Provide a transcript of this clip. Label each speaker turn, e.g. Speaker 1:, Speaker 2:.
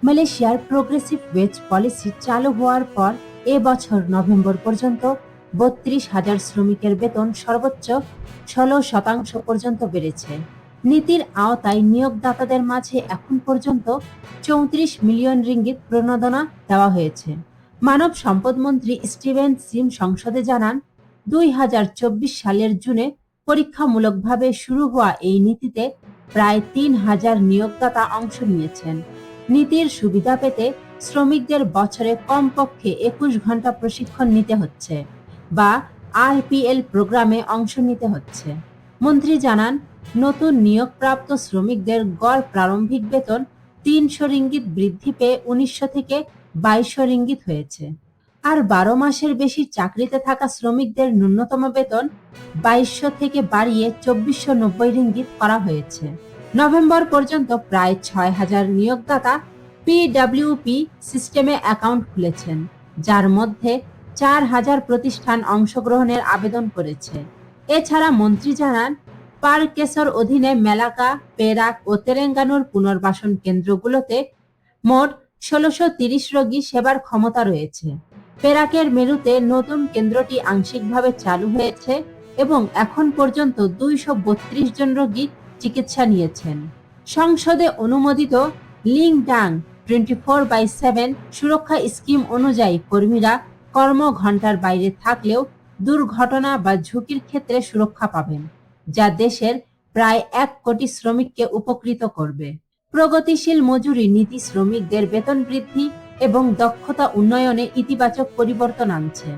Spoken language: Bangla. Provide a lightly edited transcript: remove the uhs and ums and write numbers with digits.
Speaker 1: মালয়েশিয়ার প্রোগ্রেসিভ ওয়েজ পলিসি চালু হওয়ার পর এবছর নভেম্বর পর্যন্ত ৩২,০০০ শ্রমিকের বেতন সর্বোচ্চ ১৬% পর্যন্ত বেড়েছে। নীতির আওতায় নিয়োগদাতাদের মাঝে এখন পর্যন্ত ৩৪ মিলিয়ন রিঙ্গিত প্রণোদনা দেওয়া হয়েছে। মানব সম্পদ মন্ত্রী স্টিভেন সিম সংসদে জানান, ২০২৪ সালের জুনে পরীক্ষামূলকভাবে শুরু হওয়া এই নীতিতে প্রায় ৩,০০০ নিয়োগদাতা অংশ নিয়েছেন। নীতির সুবিধা পেতে শ্রমিকদের বছরে কমপক্ষে ২১ ঘন্টা প্রশিক্ষণ নিতে হচ্ছে বা আরপিএল প্রোগ্রামে অংশ নিতে হচ্ছে। মন্ত্রী জানান, নতুন নিয়োগপ্রাপ্ত শ্রমিকদের গড় প্রারম্ভিক বেতন ৩০০ রিঙ্গিত বৃদ্ধি পেয়ে ১৯০০ থেকে ২২০০ রিঙ্গিত হয়েছে। আর ১২ মাসের বেশি চাকরিতে থাকা শ্রমিকদের ন্যূনতম বেতন ২২০০ থেকে বাড়িয়ে ২৪৯০ রিঙ্গিত করা হয়েছে। নভেম্বর পর্যন্ত প্রায় ৬,০০০ নিয়োগদাতা পিডব্লিউপি সিস্টেমে অ্যাকাউন্ট খুলেছেন, যার মধ্যে ৪,০০০ প্রতিষ্ঠান অংশগ্রহণের আবেদন করেছে। এছাড়া মন্ত্রী জানান, পারকেসর অধীনে মেলাকা, পেরাক ও তেরেঙ্গানুর পুনর্বাসন কেন্দ্রগুলোতে মোট ১৬৩০ রোগী সেবার ক্ষমতা রয়েছে। পেরাকের মেরুতে নতুন কেন্দ্রটি আংশিকভাবে চালু হয়েছে এবং এখন পর্যন্ত ২৩২ জন রোগী চিকিৎসা নিয়েছেন। সংসদে অনুমোদিত লিংডাং 24/7 সুরক্ষা স্কিম অনুযায়ী কর্মীরা কর্মঘণ্টার বাইরে থাকলেও দুর্ঘটনা বা ঝুঁকির ক্ষেত্রে সুরক্ষা পাবেন, যা দেশের প্রায় ১ কোটি শ্রমিককে উপকৃত করবে। প্রগতিশীল মজুরি নীতি শ্রমিকদের বেতন বৃদ্ধি এবং দক্ষতা উন্নয়নে ইতিবাচক পরিবর্তন আনছে।